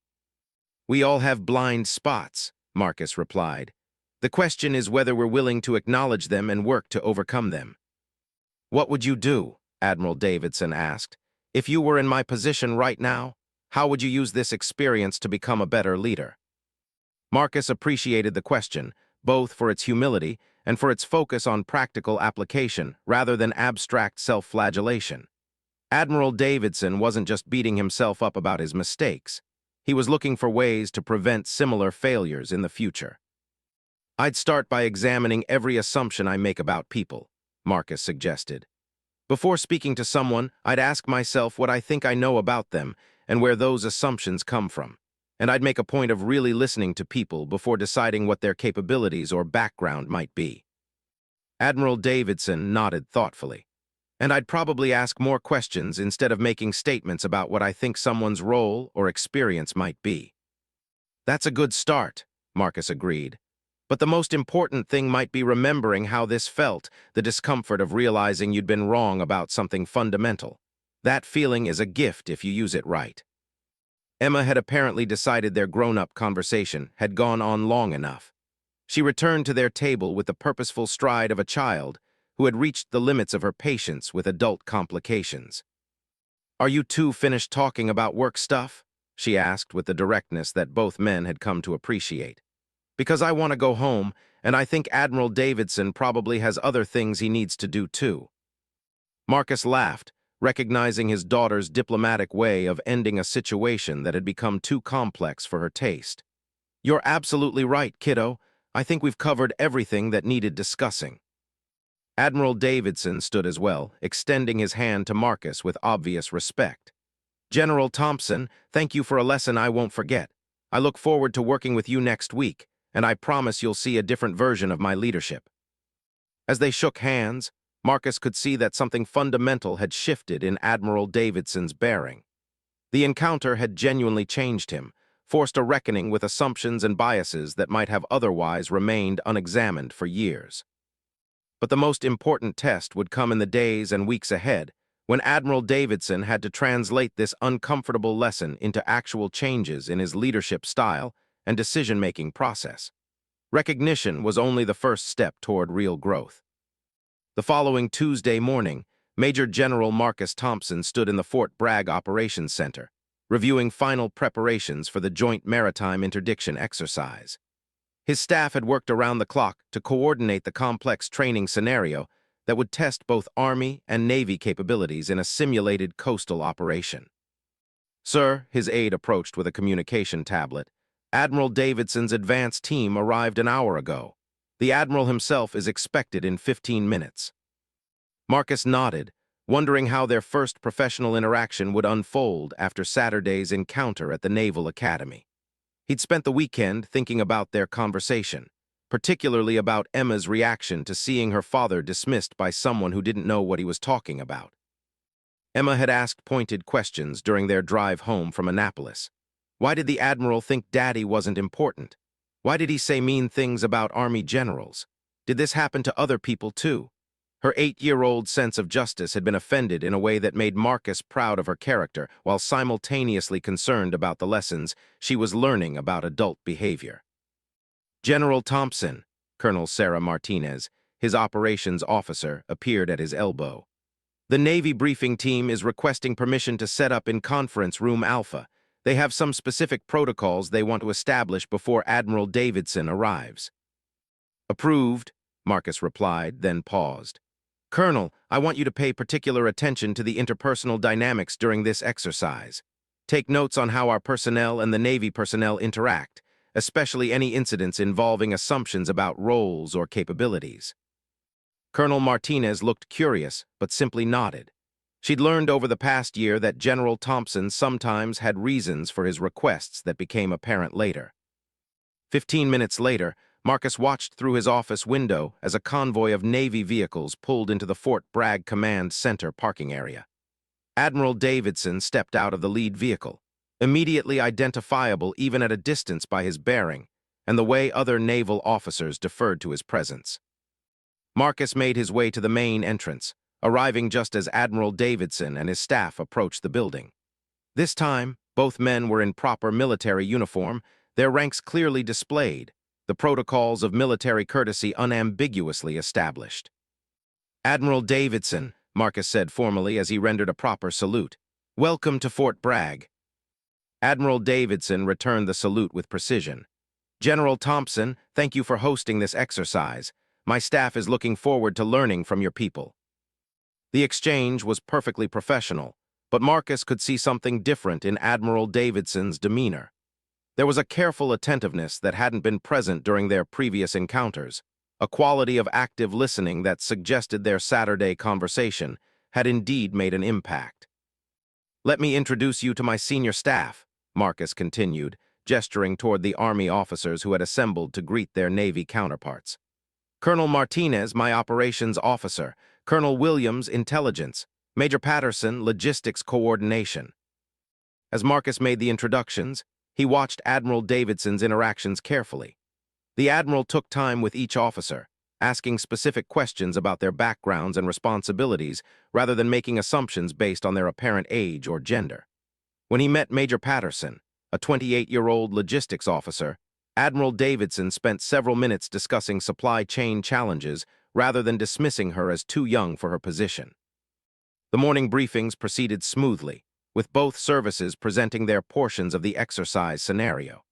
"We all have blind spots," Marcus replied. "The question is whether we're willing to acknowledge them and work to overcome them." "What would you do?" Admiral Davidson asked. "If you were in my position right now, how would you use this experience to become a better leader?" Marcus appreciated the question, both for its humility and for its focus on practical application rather than abstract self-flagellation. Admiral Davidson wasn't just beating himself up about his mistakes. He was looking for ways to prevent similar failures in the future. "I'd start by examining every assumption I make about people," Marcus suggested. "Before speaking to someone, I'd ask myself what I think I know about them and where those assumptions come from. and I'd make a point of really listening to people before deciding what their capabilities or background might be. Admiral Davidson nodded thoughtfully. And I'd probably ask more questions instead of making statements about what I think someone's role or experience might be. That's a good start, Marcus agreed. But the most important thing might be remembering how this felt, the discomfort of realizing you'd been wrong about something fundamental. That feeling is a gift if you use it right. Emma had apparently decided their grown-up conversation had gone on long enough. She returned to their table with the purposeful stride of a child who had reached the limits of her patience with adult complications. "Are you two finished talking about work stuff?" she asked with the directness that both men had come to appreciate. "Because I want to go home, and I think Admiral Davidson probably has other things he needs to do too." Marcus laughed, recognizing his daughter's diplomatic way of ending a situation that had become too complex for her taste. "You're absolutely right, kiddo. I think we've covered everything that needed discussing." Admiral Davidson stood as well, extending his hand to Marcus with obvious respect. "General Thompson, thank you for a lesson I won't forget. I look forward to working with you next week, and I promise you'll see a different version of my leadership." As they shook hands, Marcus could see that something fundamental had shifted in Admiral Davidson's bearing. The encounter had genuinely changed him, forced a reckoning with assumptions and biases that might have otherwise remained unexamined for years. But the most important test would come in the days and weeks ahead, when Admiral Davidson had to translate this uncomfortable lesson into actual changes in his leadership style and decision-making process. Recognition was only the first step toward real growth. The following Tuesday morning, Major General Marcus Thompson stood in the Fort Bragg Operations Center, reviewing final preparations for the Joint Maritime Interdiction exercise. His staff had worked around the clock to coordinate the complex training scenario that would test both Army and Navy capabilities in a simulated coastal operation. "Sir," his aide approached with a communication tablet, "Admiral Davidson's advance team arrived an hour ago. The Admiral himself is expected in 15 minutes. Marcus nodded, wondering how their first professional interaction would unfold after Saturday's encounter at the Naval Academy. He'd spent the weekend thinking about their conversation, particularly about Emma's reaction to seeing her father dismissed by someone who didn't know what he was talking about. Emma had asked pointed questions during their drive home from Annapolis. Why did the Admiral think Daddy wasn't important? Why did he say mean things about Army generals? Did this happen to other people too? Her 8-year-old sense of justice had been offended in a way that made Marcus proud of her character, while simultaneously concerned about the lessons she was learning about adult behavior. "General Thompson," Colonel Sarah Martinez, his operations officer, appeared at his elbow. "The Navy briefing team is requesting permission to set up in Conference Room Alpha. They have some specific protocols they want to establish before Admiral Davidson arrives." "Approved," Marcus replied, then paused. "Colonel, I want you to pay particular attention to the interpersonal dynamics during this exercise. Take notes on how our personnel and the Navy personnel interact, especially any incidents involving assumptions about roles or capabilities." Colonel Martinez looked curious, but simply nodded. She'd learned over the past year that General Thompson sometimes had reasons for his requests that became apparent later. 15 minutes later, Marcus watched through his office window as a convoy of Navy vehicles pulled into the Fort Bragg Command Center parking area. Admiral Davidson stepped out of the lead vehicle, immediately identifiable even at a distance by his bearing and the way other naval officers deferred to his presence. Marcus made his way to the main entrance, arriving just as Admiral Davidson and his staff approached the building. This time, both men were in proper military uniform, their ranks clearly displayed, the protocols of military courtesy unambiguously established. "Admiral Davidson," Marcus said formally as he rendered a proper salute. "Welcome to Fort Bragg." Admiral Davidson returned the salute with precision. "General Thompson, thank you for hosting this exercise. My staff is looking forward to learning from your people." The exchange was perfectly professional, but Marcus could see something different in Admiral Davidson's demeanor. There was a careful attentiveness that hadn't been present during their previous encounters, a quality of active listening that suggested their Saturday conversation had indeed made an impact. "Let me introduce you to my senior staff," Marcus continued, gesturing toward the Army officers who had assembled to greet their Navy counterparts. Colonel Martinez, my operations officer. Colonel Williams, intelligence. Major Patterson, logistics coordination. As Marcus made the introductions, he watched Admiral Davidson's interactions carefully. The Admiral took time with each officer, asking specific questions about their backgrounds and responsibilities rather than making assumptions based on their apparent age or gender. When he met Major Patterson, a 28-year-old logistics officer, Admiral Davidson spent several minutes discussing supply chain challenges rather than dismissing her as too young for her position. The morning briefings proceeded smoothly, with both services presenting their portions of the exercise scenario.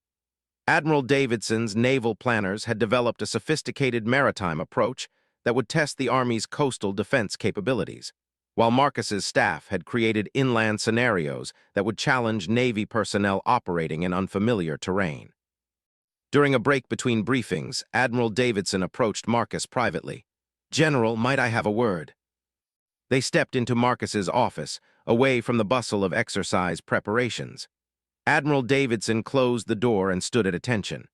Admiral Davidson's naval planners had developed a sophisticated maritime approach that would test the Army's coastal defense capabilities, while Marcus's staff had created inland scenarios that would challenge Navy personnel operating in unfamiliar terrain. During a break between briefings, Admiral Davidson approached Marcus privately. "General, might I have a word?" They stepped into Marcus's office, away from the bustle of exercise preparations. Admiral Davidson closed the door and stood at attention.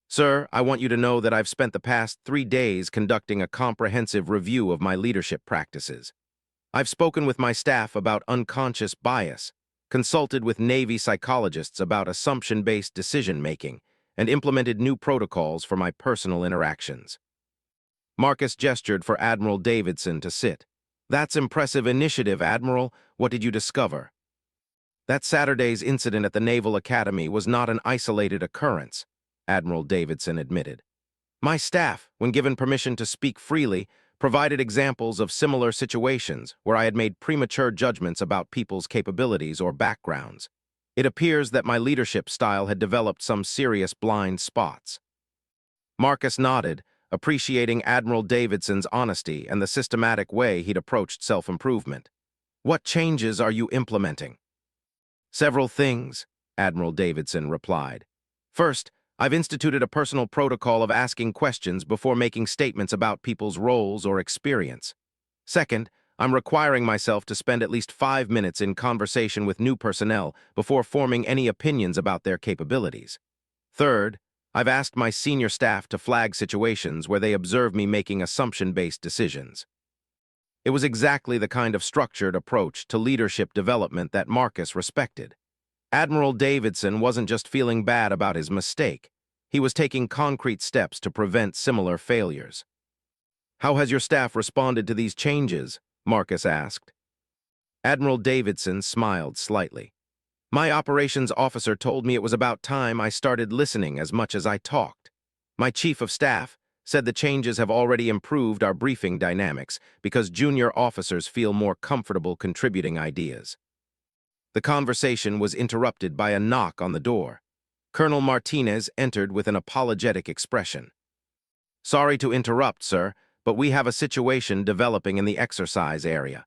"Sir, I want you to know that I've spent the past 3 days conducting a comprehensive review of my leadership practices. I've spoken with my staff about unconscious bias, consulted with Navy psychologists about assumption-based decision-making, and implemented new protocols for my personal interactions." Marcus gestured for Admiral Davidson to sit. "That's impressive initiative, Admiral. What did you discover?" "That Saturday's incident at the Naval Academy was not an isolated occurrence," Admiral Davidson admitted. "My staff, when given permission to speak freely, provided examples of similar situations where I had made premature judgments about people's capabilities or backgrounds. It appears that my leadership style had developed some serious blind spots." Marcus nodded, appreciating Admiral Davidson's honesty and the systematic way he'd approached self-improvement. "What changes are you implementing?" "Several things," Admiral Davidson replied. "First, I've instituted a personal protocol of asking questions before making statements about people's roles or experience. Second, I'm requiring myself to spend at least 5 minutes in conversation with new personnel before forming any opinions about their capabilities. Third, I've asked my senior staff to flag situations where they observe me making assumption-based decisions." It was exactly the kind of structured approach to leadership development that Marcus respected. Admiral Davidson wasn't just feeling bad about his mistake. He was taking concrete steps to prevent similar failures. "How has your staff responded to these changes?" Marcus asked. Admiral Davidson smiled slightly. "My operations officer told me it was about time I started listening as much as I talked. My chief of staff said the changes have already improved our briefing dynamics because junior officers feel more comfortable contributing ideas." The conversation was interrupted by a knock on the door. Colonel Martinez entered with an apologetic expression. "Sorry to interrupt, sir, but we have a situation developing in the exercise area.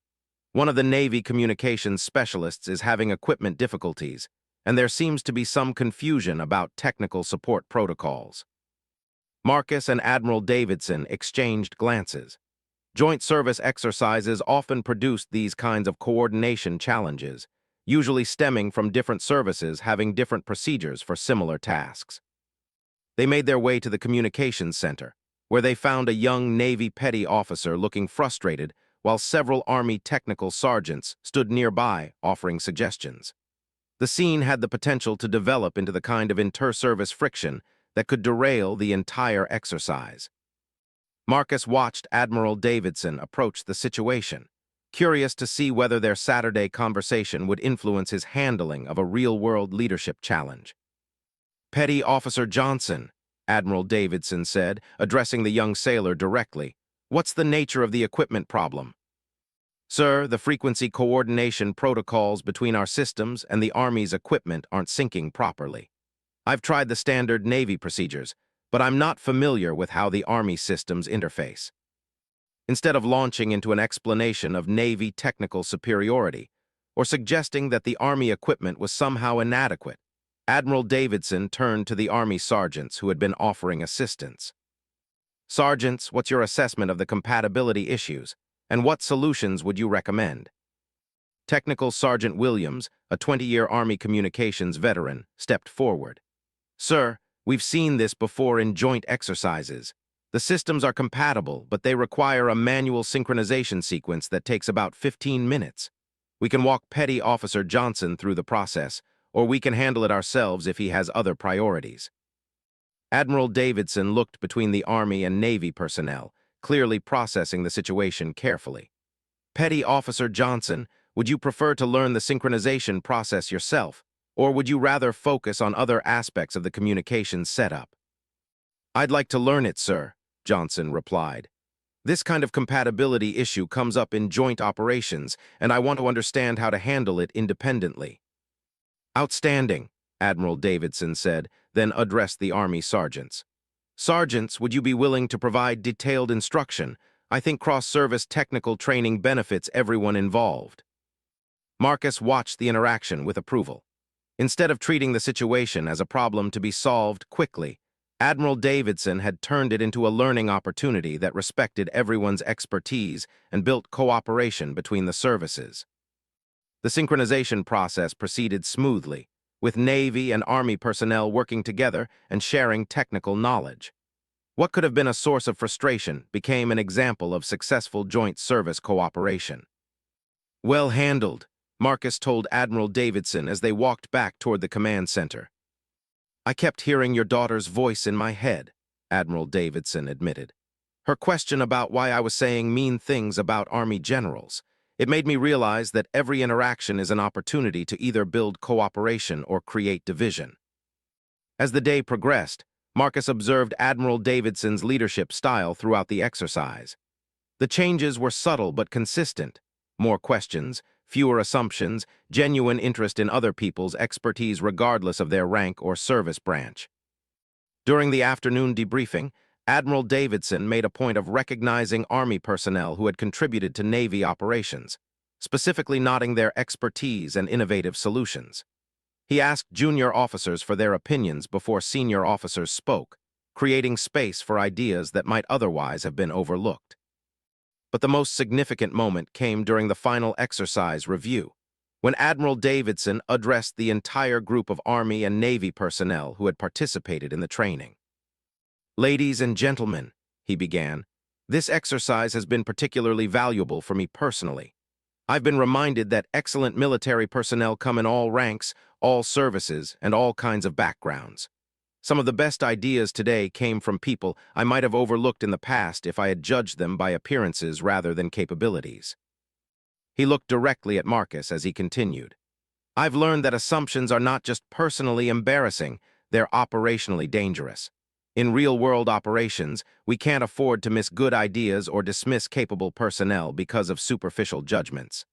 One of the Navy communications specialists is having equipment difficulties, and there seems to be some confusion about technical support protocols." Marcus and Admiral Davidson exchanged glances. Joint service exercises often produced these kinds of coordination challenges, usually stemming from different services having different procedures for similar tasks. They made their way to the communications center, where they found a young Navy petty officer looking frustrated while several Army technical sergeants stood nearby offering suggestions. The scene had the potential to develop into the kind of inter-service friction that could derail the entire exercise. Marcus watched Admiral Davidson approach the situation, curious to see whether their Saturday conversation would influence his handling of a real-world leadership challenge. "Petty Officer Johnson," Admiral Davidson said, addressing the young sailor directly, "what's the nature of the equipment problem?" "Sir, the frequency coordination protocols between our systems and the Army's equipment aren't syncing properly. I've tried the standard Navy procedures, but I'm not familiar with how the Army systems interface." Instead of launching into an explanation of Navy technical superiority, or suggesting that the Army equipment was somehow inadequate, Admiral Davidson turned to the Army sergeants who had been offering assistance. "Sergeants, what's your assessment of the compatibility issues, and what solutions would you recommend?" Technical Sergeant Williams, a 20-year Army communications veteran, stepped forward. Sir, we've seen this before in joint exercises. The systems are compatible, but they require a manual synchronization sequence that takes about 15 minutes. We can walk Petty Officer Johnson through the process, or we can handle it ourselves if he has other priorities. Admiral Davidson looked between the Army and Navy personnel, clearly processing the situation carefully. Petty Officer Johnson, would you prefer to learn the synchronization process yourself, or would you rather focus on other aspects of the communications setup? I'd like to learn it, sir, Johnson replied. This kind of compatibility issue comes up in joint operations, and I want to understand how to handle it independently. Outstanding, Admiral Davidson said, then addressed the Army sergeants. Sergeants, would you be willing to provide detailed instruction? I think cross-service technical training benefits everyone involved. Marcus watched the interaction with approval. Instead of treating the situation as a problem to be solved quickly, Admiral Davidson had turned it into a learning opportunity that respected everyone's expertise and built cooperation between the services. The synchronization process proceeded smoothly, with Navy and Army personnel working together and sharing technical knowledge. What could have been a source of frustration became an example of successful joint service cooperation. Well handled, Marcus told Admiral Davidson as they walked back toward the command center. I kept hearing your daughter's voice in my head, Admiral Davidson admitted. Her question about why I was saying mean things about Army generals. It made me realize that every interaction is an opportunity to either build cooperation or create division. As the day progressed, Marcus observed Admiral Davidson's leadership style throughout the exercise. The changes were subtle but consistent. More questions, fewer assumptions, genuine interest in other people's expertise regardless of their rank or service branch. During the afternoon debriefing, Admiral Davidson made a point of recognizing Army personnel who had contributed to Navy operations, specifically noting their expertise and innovative solutions. He asked junior officers for their opinions before senior officers spoke, creating space for ideas that might otherwise have been overlooked. But the most significant moment came during the final exercise review, when Admiral Davidson addressed the entire group of Army and Navy personnel who had participated in the training. Ladies and gentlemen, he began, this exercise has been particularly valuable for me personally. I've been reminded that excellent military personnel come in all ranks, all services, and all kinds of backgrounds. Some of the best ideas today came from people I might have overlooked in the past if I had judged them by appearances rather than capabilities. He looked directly at Marcus as he continued. I've learned that assumptions are not just personally embarrassing, they're operationally dangerous. In real-world operations, we can't afford to miss good ideas or dismiss capable personnel because of superficial judgments.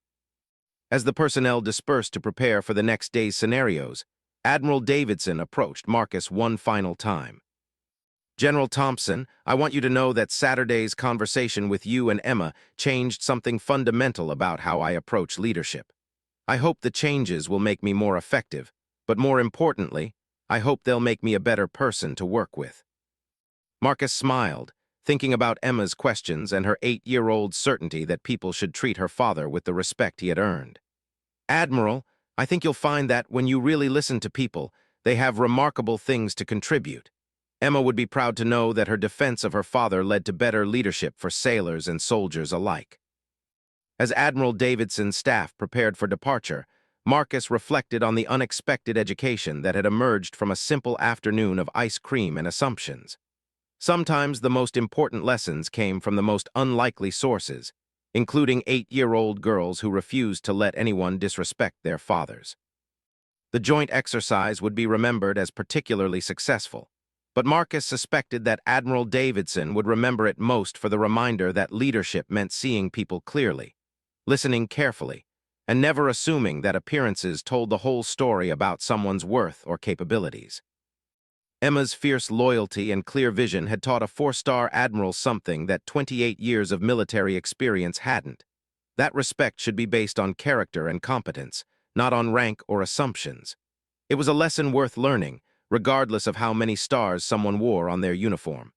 As the personnel dispersed to prepare for the next day's scenarios, Admiral Davidson approached Marcus one final time. General Thompson, I want you to know that Saturday's conversation with you and Emma changed something fundamental about how I approach leadership. I hope the changes will make me more effective, but more importantly, I hope they'll make me a better person to work with. Marcus smiled, thinking about Emma's questions and her 8-year-old certainty that people should treat her father with the respect he had earned. Admiral, I think you'll find that when you really listen to people, they have remarkable things to contribute. Emma would be proud to know that her defense of her father led to better leadership for sailors and soldiers alike. As Admiral Davidson's staff prepared for departure, Marcus reflected on the unexpected education that had emerged from a simple afternoon of ice cream and assumptions. Sometimes the most important lessons came from the most unlikely sources, including 8-year-old girls who refused to let anyone disrespect their fathers. The joint exercise would be remembered as particularly successful, but Marcus suspected that Admiral Davidson would remember it most for the reminder that leadership meant seeing people clearly, listening carefully, and never assuming that appearances told the whole story about someone's worth or capabilities. Emma's fierce loyalty and clear vision had taught a 4-star admiral something that 28 years of military experience hadn't. That respect should be based on character and competence, not on rank or assumptions. It was a lesson worth learning, regardless of how many stars someone wore on their uniform.